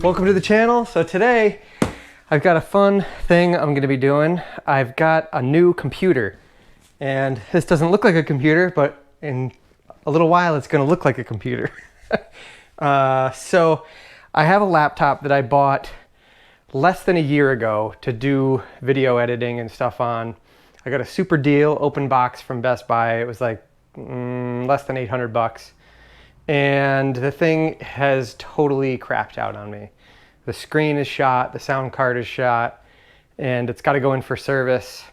Welcome to the channel. So today I've got a fun thing I'm going to be doing. I've got a new computer, and this doesn't look like a computer, but in a little while it's going to look like a computer. So I have a laptop that I bought less than a year ago to do video editing and stuff on. I got a super deal, open box from Best Buy. It was like less than 800 bucks. And the thing has totally crapped out on me. The screen is shot, the sound card is shot, and it's got to go in for service.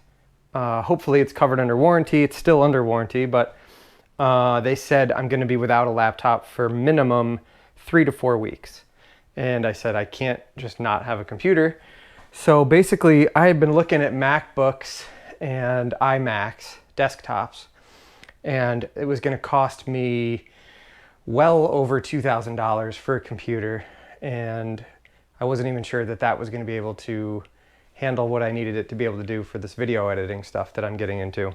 Hopefully it's covered under warranty. It's still under warranty, but they said I'm going to be without a laptop for minimum 3 to 4 weeks. And I said I can't just not have a computer. So basically I had been looking at MacBooks and iMacs, desktops, and it was going to cost me well over $2,000 for a computer, and I wasn't even sure that that was going to be able to handle what I needed it to be able to do for this video editing stuff that I'm getting into.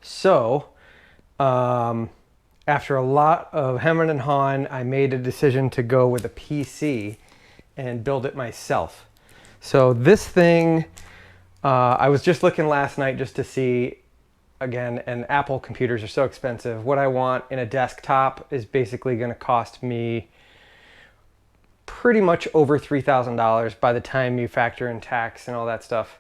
So after a lot of hemming and hawing, I made a decision to go with a PC and build it myself. So this thing, I was just looking last night just to see, again, and Apple computers are so expensive. What I want in a desktop is basically going to cost me pretty much over $3,000 by the time you factor in tax and all that stuff.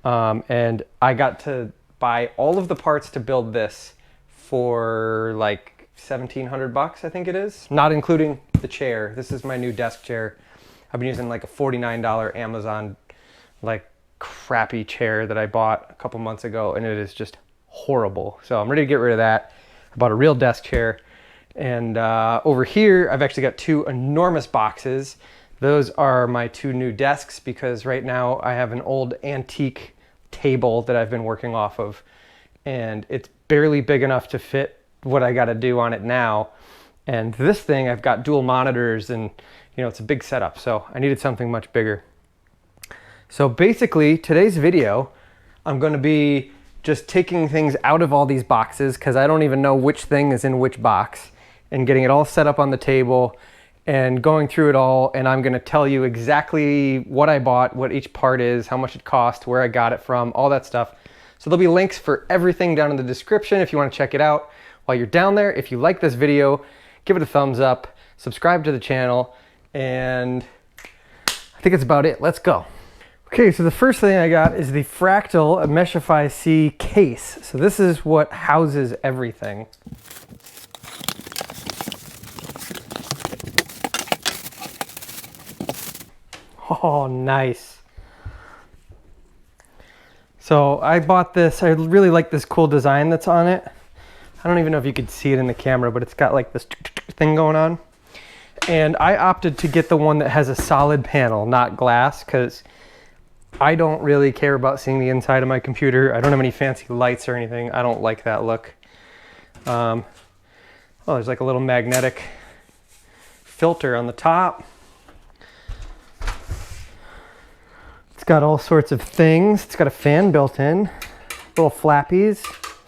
And I got to buy all of the parts to build this for like 1,700 bucks, I think it is, not including the chair. This is my new desk chair. I've been using like a $49 Amazon like crappy chair that I bought a couple months ago, and it is just horrible. So I'm ready to get rid of that. I bought a real desk chair. And over here, I've actually got 2 enormous boxes. Those are my 2 new desks, because right now I have an old antique table that I've been working off of, and it's barely big enough to fit what I got to do on it now. And this thing, I've got dual monitors, and you know, it's a big setup, so I needed something much bigger. So basically, today's video, I'm going to be just taking things out of all these boxes, because I don't even know which thing is in which box, and getting it all set up on the table and going through it all. And I'm going to tell you exactly what I bought, what each part is, how much it cost, where I got it from, all that stuff. So there'll be links for everything down in the description if you want to check it out. While you're down there, if you like this video, give it a thumbs up, subscribe to the channel, and I think that's about it. Let's go. Okay, so the first thing I got is the Fractal Meshify C case. So this is what houses everything. Oh, nice. So I bought this. I really like this cool design that's on it. I don't even know if you could see it in the camera, but it's got like this thing going on. And I opted to get the one that has a solid panel, not glass, because I don't really care about seeing the inside of my computer. I don't have any fancy lights or anything. I don't like that look. Oh, there's like a little magnetic filter on the top. It's got all sorts of things. It's got a fan built in, little flappies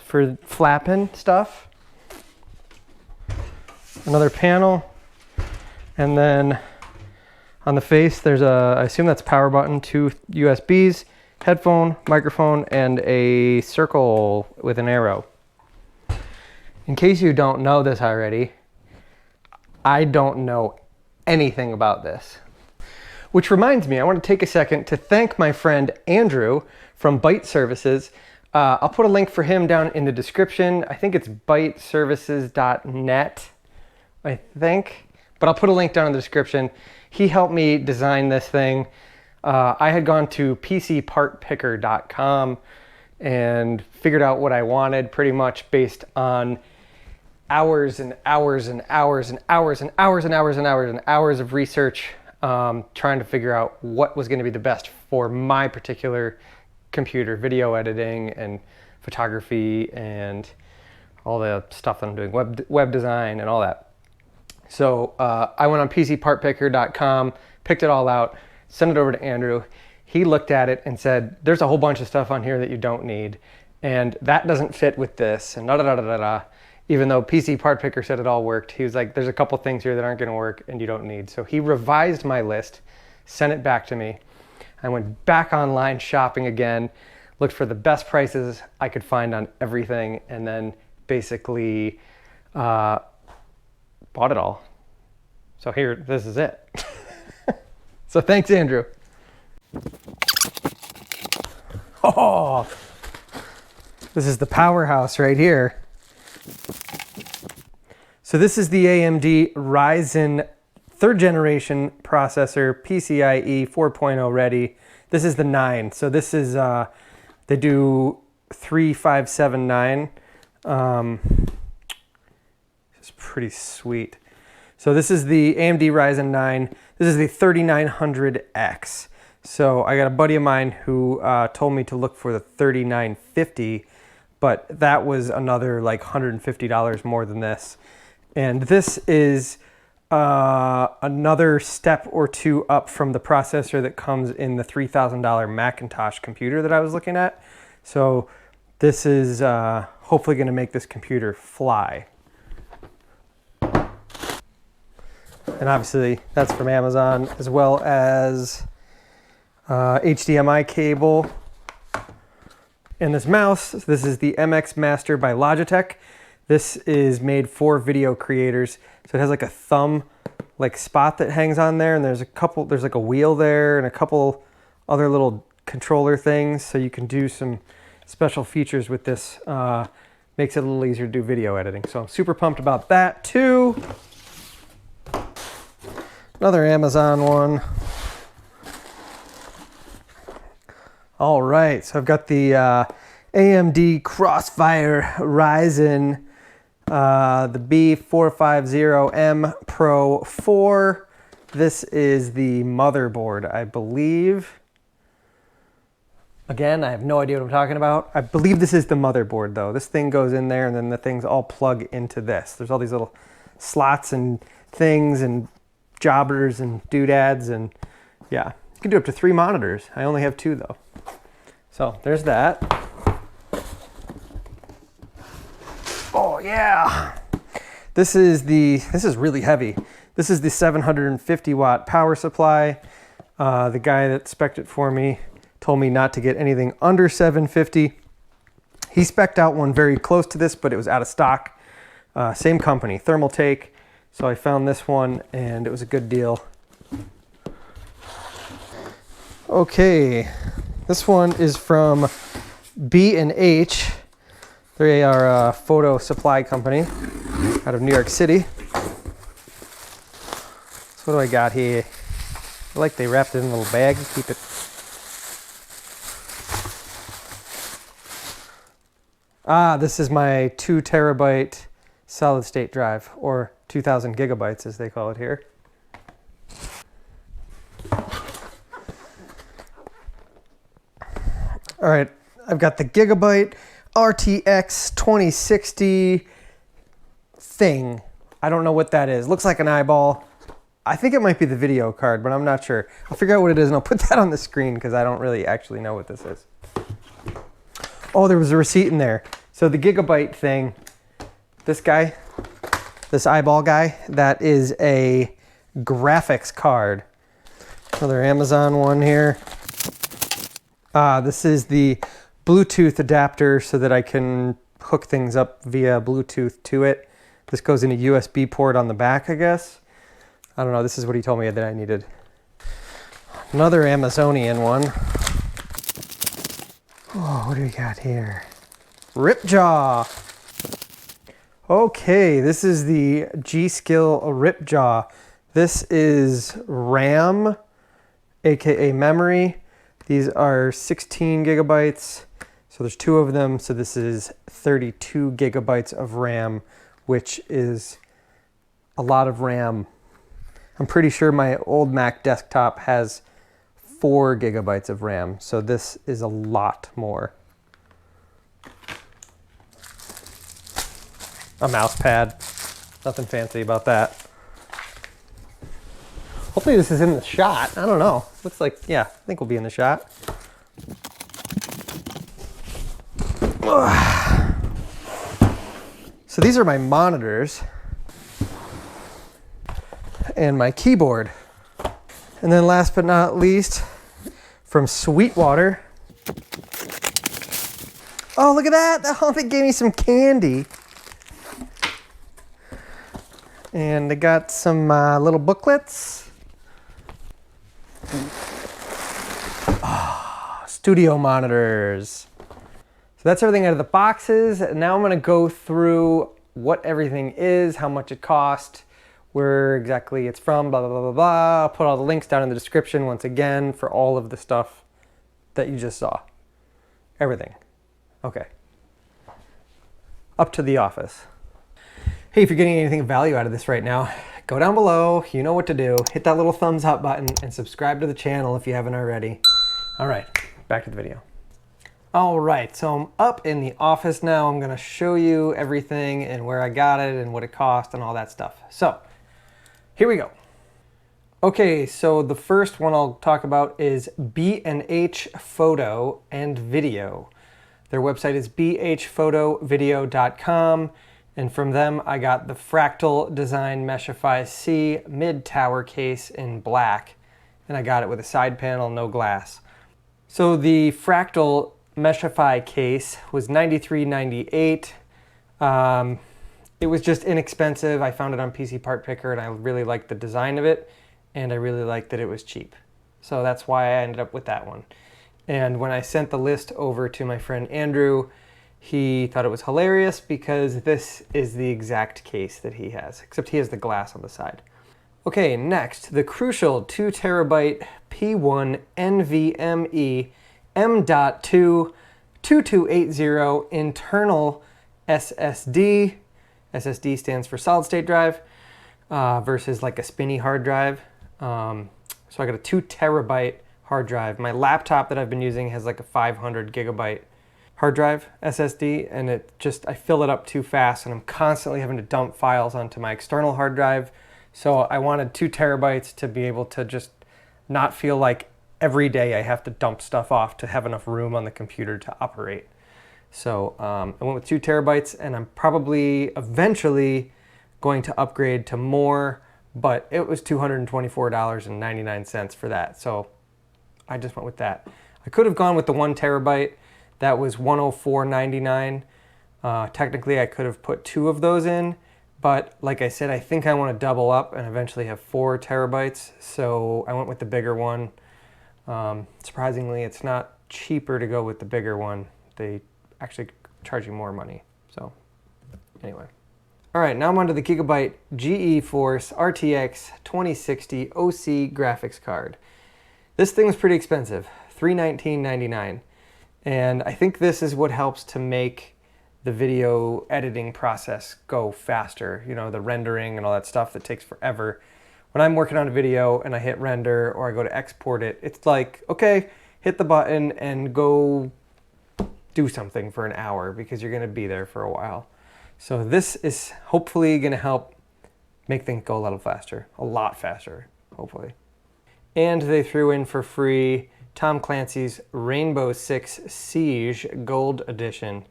for flapping stuff. Another panel. And then on the face, there's a, I assume that's power button, 2 USBs, headphone, microphone, and a circle with an arrow. In case you don't know this already, I don't know anything about this. Which reminds me, I want to take a second to thank my friend Andrew from Byte Services. I'll put a link for him down in the description. I think it's byteservices.net, I think. But I'll put a link down in the description. He helped me design this thing. I had gone to pcpartpicker.com and figured out what I wanted pretty much based on hours and hours and hours and hours and hours and hours and hours and hours of research, trying to figure out what was going to be the best for my particular computer, video editing and photography and all the stuff that I'm doing, web design and all that. So I went on pcpartpicker.com, picked it all out, sent it over to Andrew. He looked at it and said, there's a whole bunch of stuff on here that you don't need, and that doesn't fit with this, and da da da da da. even though PC Part Picker said it all worked. He was like, there's a couple things here that aren't gonna work and you don't need. So he revised my list, sent it back to me. I went back online shopping again, looked for the best prices I could find on everything, and then basically bought it all. So here, this is it. So thanks, Andrew. Oh, this is the powerhouse right here. So this is the AMD Ryzen 3rd generation processor, PCIe 4.0 ready. This is the 9. So this is, they do 3579. It's pretty sweet. So this is the AMD Ryzen 9. This is the 3900X. So I got a buddy of mine who told me to look for the 3950, but that was another like $150 more than this. And this is another step or two up from the processor that comes in the $3,000 Macintosh computer that I was looking at. So this is hopefully going to make this computer fly. And obviously that's from Amazon, as well as HDMI cable. And this mouse, this is the MX Master by Logitech. This is made for video creators. So it has like a thumb like spot that hangs on there, and there's like a wheel there and a couple other little controller things, so you can do some special features with this. Makes it a little easier to do video editing. So I'm super pumped about that too. Another Amazon one. All right, so I've got the AMD Crossfire Ryzen, the B450M Pro 4. This is the motherboard, I believe. Again, I have no idea what I'm talking about. I believe this is the motherboard though. This thing goes in there and then the things all plug into this. There's all these little slots and things and jobbers and doodads, and yeah, you can do up to 3 monitors. I only have 2 though. So there's that. Oh yeah. This is really heavy. This is the 750 watt power supply. The guy that spec'd it for me told me not to get anything under 750. He spec'd out one very close to this, but it was out of stock. Same company, Thermaltake. So I found this one and it was a good deal. Okay, this one is from B&H. They are a photo supply company out of New York City. So what do I got here? I like they wrapped it in a little bag to keep it. This is my 2 terabyte solid state drive, or 2000 gigabytes as they call it here. All right, I've got the Gigabyte RTX 2060 thing. I don't know what that is. Looks like an eyeball. I think it might be the video card, but I'm not sure. I'll figure out what it is and I'll put that on the screen because I don't really actually know what this is. Oh, there was a receipt in there. So the Gigabyte thing, this guy, this eyeball guy, that is a graphics card. Another Amazon one here. This is the Bluetooth adapter so that I can hook things up via Bluetooth to it. This goes in a USB port on the back, I guess. I don't know, this is what he told me that I needed. Another Amazonian one. Oh, what do we got here? Ripjaw. Okay, this is the G.Skill Ripjaw. This is RAM, aka memory. These are 16 gigabytes. So there's 2 of them. So this is 32 gigabytes of RAM, which is a lot of RAM. I'm pretty sure my old Mac desktop has 4 gigabytes of RAM. So this is a lot more. A mouse pad, nothing fancy about that. Hopefully this is in the shot. I don't know. Looks like, yeah, I think we'll be in the shot. So So these are my monitors and my keyboard. And then last but not least, from Sweetwater. Oh, look at that. Oh, they gave me some candy. And they got some little booklets. Oh, studio monitors. So that's everything out of the boxes. Now I'm going to go through what everything is, how much it cost, where exactly it's from, blah, blah, blah, blah, blah. I'll put all the links down in the description once again for all of the stuff that you just saw. Everything. Okay. Up to the office. Hey, if you're getting anything of value out of this right now, go down below. You know what to do. Hit that little thumbs up button and subscribe to the channel if you haven't already. All right, back to the video. All right, so I'm up in the office now. I'm going to show you everything and where I got it and what it cost and all that stuff. So here we go. Okay, so the first one I'll talk about is B&H Photo and Video. Their website is bhphotovideo.com, and from them I got the Fractal Design Meshify C mid-tower case in black, and I got it with a side panel, no glass. So the Fractal Meshify case was $93.98. It was just inexpensive. I found it on PC Part Picker and I really liked the design of it, and I really liked that it was cheap. So that's why I ended up with that one. And when I sent the list over to my friend Andrew, he thought it was hilarious because this is the exact case that he has, except he has the glass on the side. Okay, next, the Crucial 2TB P1 NVMe M.2 2280 internal SSD. SSD stands for solid state drive versus like a spinny hard drive. So I got a 2 TB hard drive. My laptop that I've been using has like a 500 GB hard drive SSD, and I fill it up too fast, and I'm constantly having to dump files onto my external hard drive. So I wanted 2 TB to be able to just not feel like every day I have to dump stuff off to have enough room on the computer to operate. So I went with 2 TB, and I'm probably eventually going to upgrade to more, but it was $224.99 for that. So I just went with that. I could have gone with the 1 TB. That was $104.99. Technically, I could have put 2 of those in, but like I said, I think I want to double up and eventually have 4 TB. So I went with the bigger one. Surprisingly, it's not cheaper to go with the bigger one. They actually charge you more money. So anyway. All right, now I'm onto the Gigabyte GeForce RTX 2060 OC graphics card. This thing was pretty expensive, $319.99. And I think this is what helps to make the video editing process go faster. You know, the rendering and all that stuff that takes forever. When I'm working on a video and I hit render or I go to export it, it's like, okay, hit the button and go do something for an hour because you're going to be there for a while. So this is hopefully going to help make things go a little faster, a lot faster, hopefully. And they threw in for free Tom Clancy's Rainbow Six Siege Gold Edition.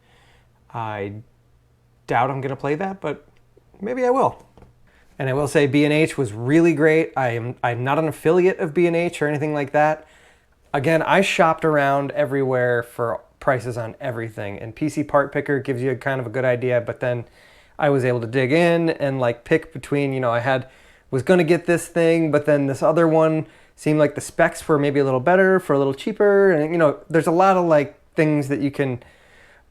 I doubt I'm going to play that, but maybe I will. And I will say B&H was really great. I'm not an affiliate of B&H or anything like that. Again, I shopped around everywhere for prices on everything, and PC Part Picker gives you kind of a good idea, but then I was able to dig in and like pick between, you know, was going to get this thing, but then this other one seemed like the specs were maybe a little better for a little cheaper, and you know, there's a lot of like things that you can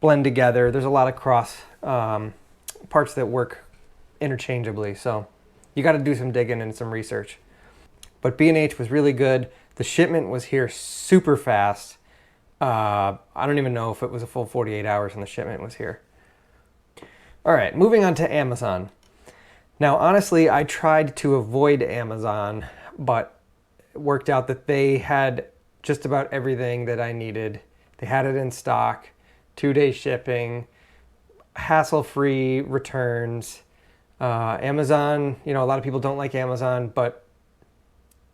blend together. There's a lot of cross parts that work interchangeably, so you got to do some digging and some research. But B&H was really good. The shipment was here super fast. I don't even know if it was a full 48 hours and the shipment was here. All right, moving on to Amazon. Now, honestly, I tried to avoid Amazon, but it worked out that they had just about everything that I needed. They had it in stock, 2-day shipping, hassle-free returns. Amazon, you know, a lot of people don't like Amazon, but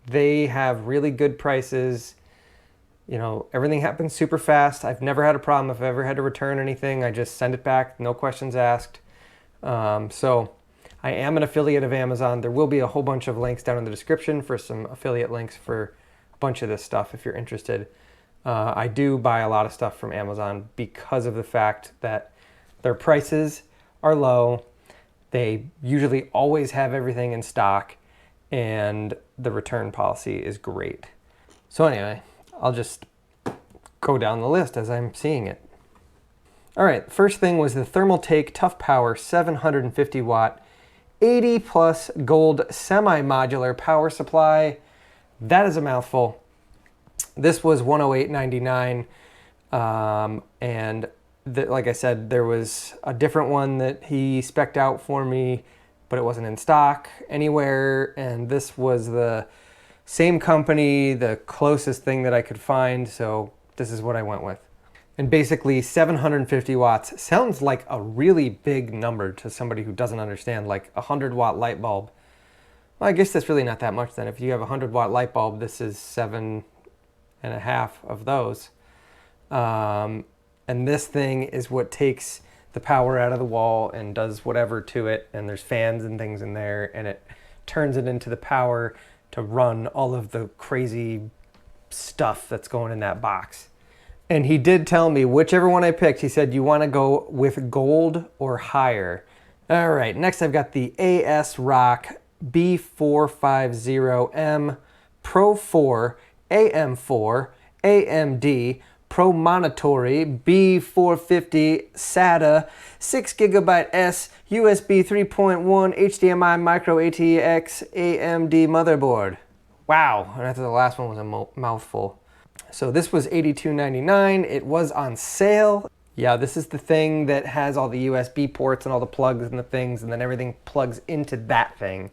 they have really good prices. You know, everything happens super fast. I've never had a problem. If I've ever had to return anything, I just send it back, no questions asked. So I am an affiliate of Amazon. There will be a whole bunch of links down in the description for some affiliate links for a bunch of this stuff if you're interested. I do buy a lot of stuff from Amazon because of the fact that their prices are low. They usually always have everything in stock, and the return policy is great. So anyway, I'll just go down the list as I'm seeing it. All right, first thing was the Thermaltake Toughpower 750 watt 80 plus gold semi-modular power supply. That is a mouthful. This was $108.99, and like I said, there was a different one that he spec'd out for me, but it wasn't in stock anywhere, and this was the same company, the closest thing that I could find, so this is what I went with. And basically 750 watts sounds like a really big number to somebody who doesn't understand, like a 100-watt light bulb. Well, I guess that's really not that much then. If you have a 100-watt light bulb, this is 7.5 of those. And this thing is what takes the power out of the wall and does whatever to it, and there's fans and things in there, and it turns it into the power to run all of the crazy stuff that's going in that box. And he did tell me whichever one I picked, he said you want to go with gold or higher. All right, next I've got the ASROCK B450M Pro 4 AM4 AMD Pro Monitory B450 SATA 6GB S USB 3.1 HDMI micro ATX AMD motherboard. Wow, and after the last one was a mouthful. So this was $82.99. It was on sale. Yeah, this is the thing that has all the USB ports and all the plugs and the things, and then everything plugs into that thing,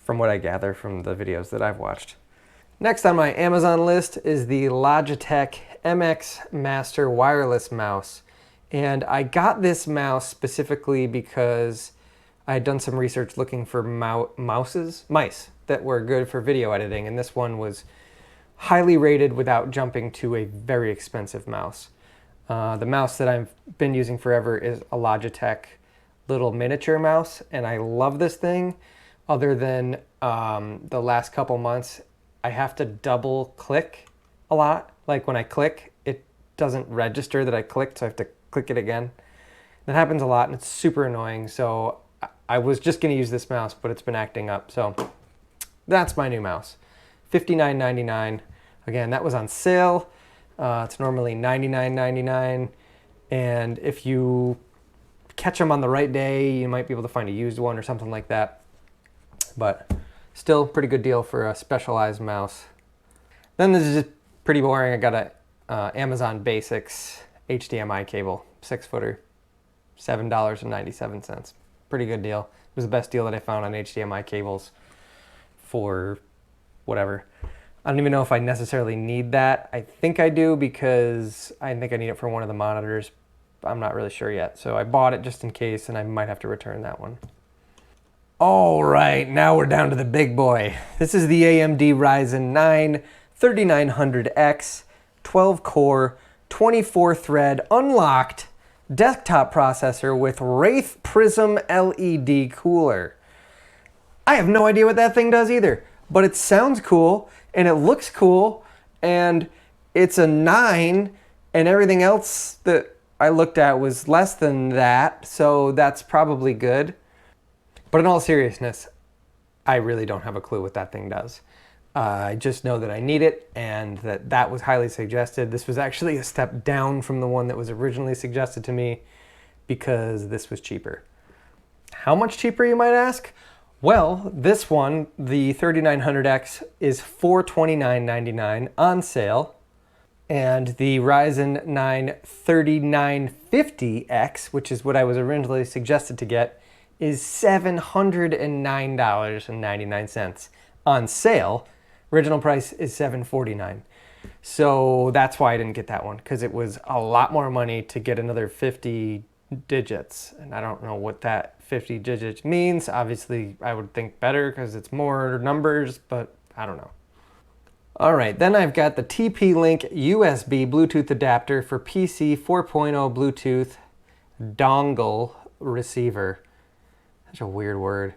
from what I gather from the videos that I've watched. Next on my Amazon list is the Logitech MX Master wireless mouse. And I got this mouse specifically because I had done some research looking for mice that were good for video editing, and this one was highly rated without jumping to a very expensive mouse. The mouse that I've been using forever is a Logitech little miniature mouse, and I love this thing. Other than the last couple months, I have to double click a lot. Like when I click, it doesn't register that I clicked, so I have to click it again. That happens a lot, and it's super annoying. So I was just gonna use this mouse, but it's been acting up. So that's my new mouse. $59.99. Again, that was on sale. It's normally $99.99. And if you catch them on the right day, you might be able to find a used one or something like that. But still pretty good deal for a specialized mouse. Then this is just pretty boring. I got a Amazon Basics HDMI cable, 6-footer, $7.97. Pretty good deal. It was the best deal that I found on HDMI cables for whatever. I don't even know if I necessarily need that. I think I do because I think I need it for one of the monitors. I'm not really sure yet. So I bought it just in case, and I might have to return that one. All right, now we're down to the big boy. This is the AMD Ryzen 9 3900X 12-core, 24-thread, unlocked desktop processor with Wraith Prism LED cooler. I have no idea what that thing does either, but it sounds cool, and it looks cool, and it's a 9, and everything else that I looked at was less than that, so that's probably good. But in all seriousness, I really don't have a clue what that thing does. I just know that I need it, and that was highly suggested. This was actually a step down from the one that was originally suggested to me because this was cheaper. How much cheaper, you might ask? Well, this one, the 3900X, is $429.99 on sale, and the Ryzen 9 3950X, which is what I was originally suggested to get, is $709.99 on sale. Original price is $749. So that's why I didn't get that one, because it was a lot more money to get another 50 digits. And I don't know what that 50 digits means. Obviously, I would think better because it's more numbers, but I don't know. All right, then I've got the TP-Link USB Bluetooth adapter for PC 4.0 Bluetooth dongle receiver. Such a weird word.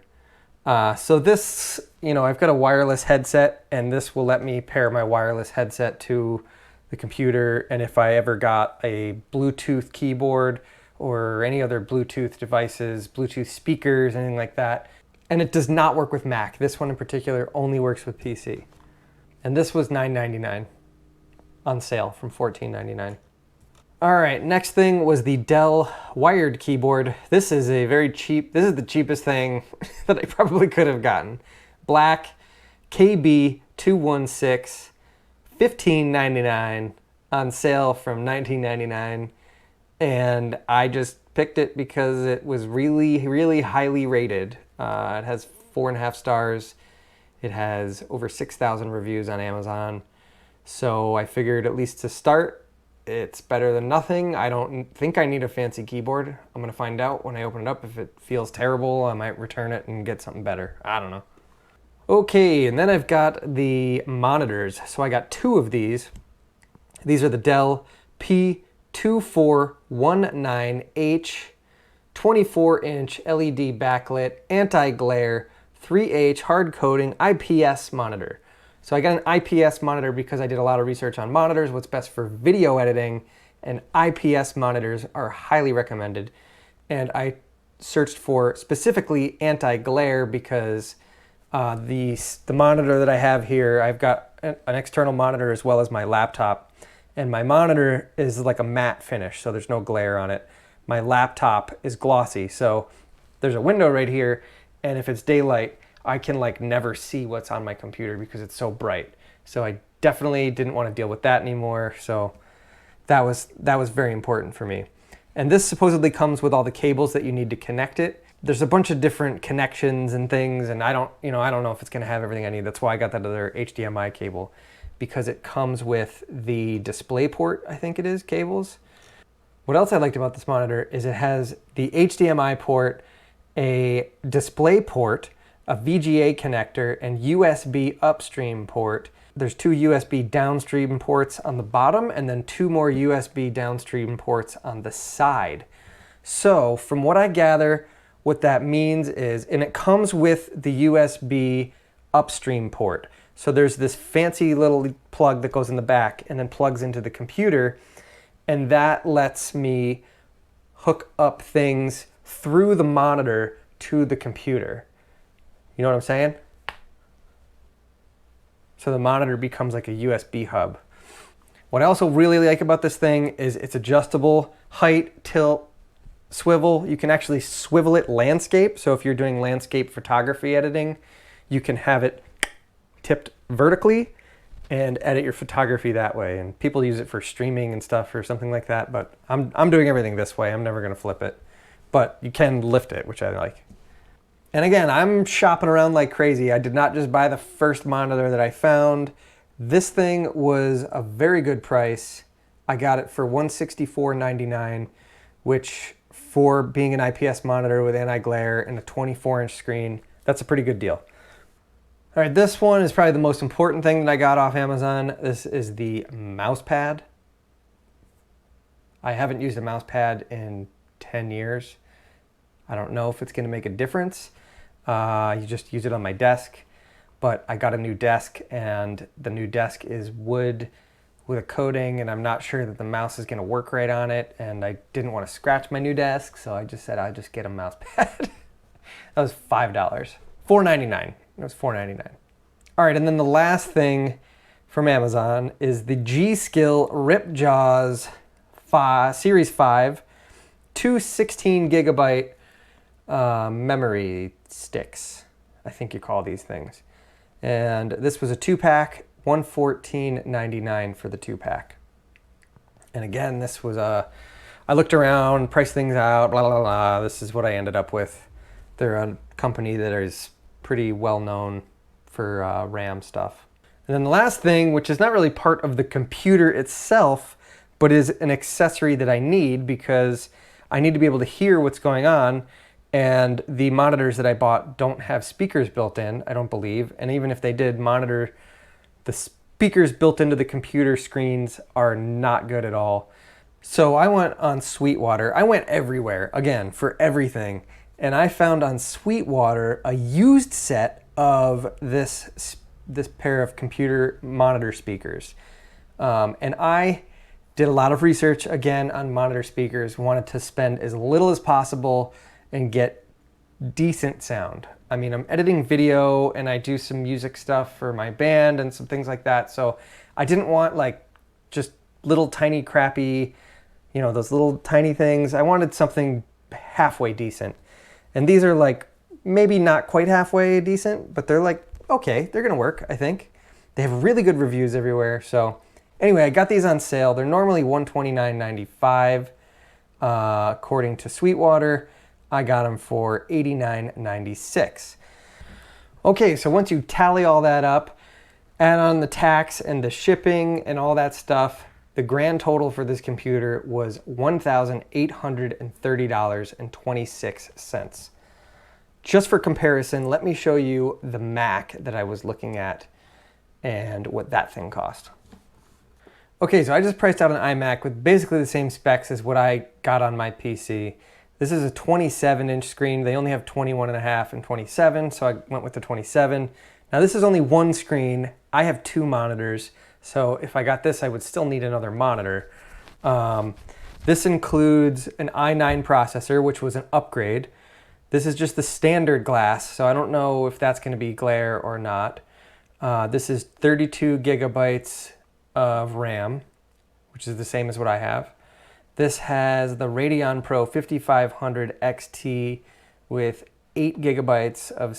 So this, I've got a wireless headset, and this will let me pair my wireless headset to the computer. And if I ever got a Bluetooth keyboard or any other Bluetooth devices, Bluetooth speakers, anything like that. And it does not work with Mac. This one in particular only works with PC. And this was $9.99 on sale from $14.99. All right, next thing was the Dell wired keyboard. This is a very cheap, this is the cheapest thing that I probably could have gotten. Black, KB216, $15.99 on sale from $19.99. And I just picked it because it was really, really highly rated. It has 4.5 stars. It has over 6,000 reviews on Amazon. So I figured, at least to start, it's better than nothing. I don't think I need a fancy keyboard. I'm gonna find out when I open it up. If it feels terrible, I might return it and get something better. I don't know. Okay, and then I've got the monitors. So I got 2 of these. These are the Dell P2419H 24-inch LED backlit, anti-glare, 3H hard coating IPS monitor. So I got an IPS monitor because I did a lot of research on monitors, what's best for video editing, and IPS monitors are highly recommended. And I searched for specifically anti-glare because the monitor that I have here, I've got an external monitor as well as my laptop. And my monitor is like a matte finish, so there's no glare on it. My laptop is glossy, so there's a window right here, and if it's daylight, I can like never see what's on my computer because it's so bright. So I definitely didn't want to deal with that anymore. So that was very important for me. And this supposedly comes with all the cables that you need to connect it. There's a bunch of different connections and things, and I don't know if it's going to have everything I need. That's why I got that other HDMI cable, because it comes with the DisplayPort, I think it is, cables. What else I liked about this monitor is it has the HDMI port, a DisplayPort, a VGA connector, and USB upstream port. There's 2 USB downstream ports on the bottom, and then 2 more USB downstream ports on the side. So from what I gather, what that means is, and it comes with the USB upstream port. So there's this fancy little plug that goes in the back and then plugs into the computer, and that lets me hook up things through the monitor to the computer. You know what I'm saying? So the monitor becomes like a USB hub. What I also really like about this thing is it's adjustable, height, tilt, swivel. You can actually swivel it landscape. So if you're doing landscape photography editing, you can have it tipped vertically and edit your photography that way. And people use it for streaming and stuff or something like that, but I'm doing everything this way. I'm never gonna flip it, but you can lift it, which I like. And again, I'm shopping around like crazy. I did not just buy the first monitor that I found. This thing was a very good price. I got it for $164.99, which for being an IPS monitor with anti-glare and a 24-inch screen, that's a pretty good deal. All right, this one is probably the most important thing that I got off Amazon. This is the Mousepad. I haven't used a Mousepad in 10 years. I don't know if it's gonna make a difference. You just use it on my desk, but I got a new desk, and the new desk is wood with a coating, and I'm not sure that the mouse is gonna work right on it, and I didn't want to scratch my new desk, so I just said I'd just get a mouse pad. That was $5. $4.99. It was $4.99. All right, and then the last thing from Amazon is the G.Skill Ripjaws Series 5, 2 16 gigabyte memory sticks, I think you call these things. And this was a 2-pack, $114.99 for the 2-pack. And again, this was I looked around, priced things out, blah, blah, blah. This is what I ended up with. They're a company that is pretty well known for RAM stuff. And then the last thing, which is not really part of the computer itself, but is an accessory that I need because I need to be able to hear what's going on. And the monitors that I bought don't have speakers built in, I don't believe. And even if they did, the speakers built into the computer screens are not good at all. So I went on Sweetwater. I went everywhere, again, for everything. And I found on Sweetwater a used set of this pair of computer monitor speakers. And I did a lot of research, again, on monitor speakers, wanted to spend as little as possible and get decent sound. I mean, I'm editing video and I do some music stuff for my band and some things like that. So I didn't want like just little tiny crappy, you know, those little tiny things. I wanted something halfway decent. And these are like maybe not quite halfway decent, but they're like, okay, they're gonna work, I think. They have really good reviews everywhere. So anyway, I got these on sale. They're normally $129.95 according to Sweetwater. I got them for $89.96. Okay, so once you tally all that up, add on the tax and the shipping and all that stuff, the grand total for this computer was $1,830.26. Just for comparison, let me show you the Mac that I was looking at and what that thing cost. Okay, so I just priced out an iMac with basically the same specs as what I got on my PC. This is a 27-inch screen. They only have 21.5 and 27, so I went with the 27. Now this is only one screen. I have two monitors, so if I got this, I would still need another monitor. This includes an i9 processor, which was an upgrade. This is just the standard glass, so I don't know if that's going to be glare or not. This is 32 gigabytes of RAM, which is the same as what I have. This has the Radeon Pro 5500 XT with 8 gigabytes of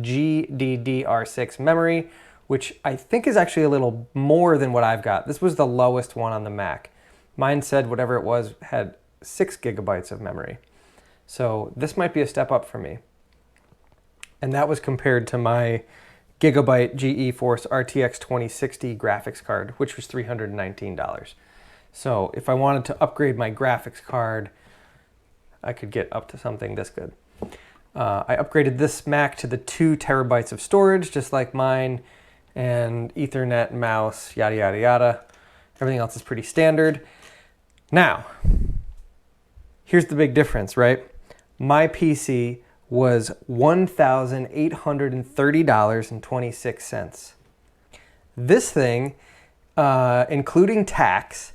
GDDR6 memory, which I think is actually a little more than what I've got. This was the lowest one on the Mac. Mine said whatever it was had 6 gigabytes of memory. So this might be a step up for me. And that was compared to my Gigabyte GeForce RTX 2060 graphics card, which was $319. So if I wanted to upgrade my graphics card, I could get up to something this good. I upgraded this Mac to the 2 terabytes of storage, just like mine, and Ethernet, mouse, yada, yada, yada. Everything else is pretty standard. Now, here's the big difference, right? My PC was $1,830.26. This thing, including tax,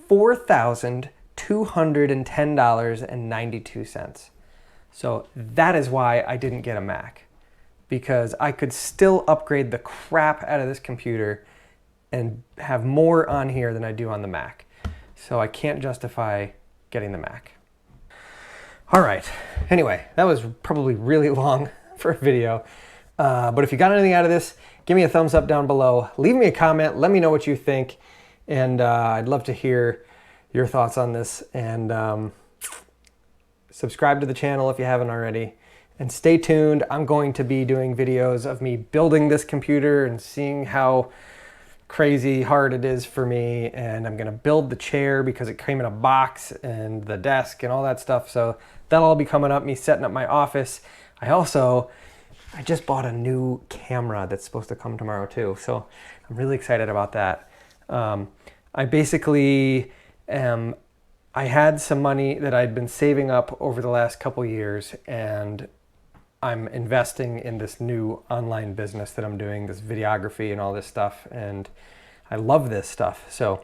$4,210.92. So that is why I didn't get a Mac, because I could still upgrade the crap out of this computer and have more on here than I do on the Mac. So I can't justify getting the Mac. All right, anyway, that was probably really long for a video, but if you got anything out of this, give me a thumbs up down below, leave me a comment, let me know what you think, and I'd love to hear your thoughts on this, and subscribe to the channel if you haven't already, and stay tuned. I'm going to be doing videos of me building this computer and seeing how crazy hard it is for me, and I'm gonna build the chair because it came in a box, and the desk and all that stuff, so that'll all be coming up, me setting up my office. I just bought a new camera that's supposed to come tomorrow too, so I'm really excited about that. I basically I had some money that I'd been saving up over the last couple years, and I'm investing in this new online business that I'm doing, this videography and all this stuff, and I love this stuff, so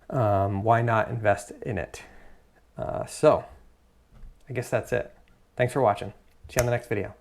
why not invest in it? So I guess that's it. Thanks for watching. See you on the next video.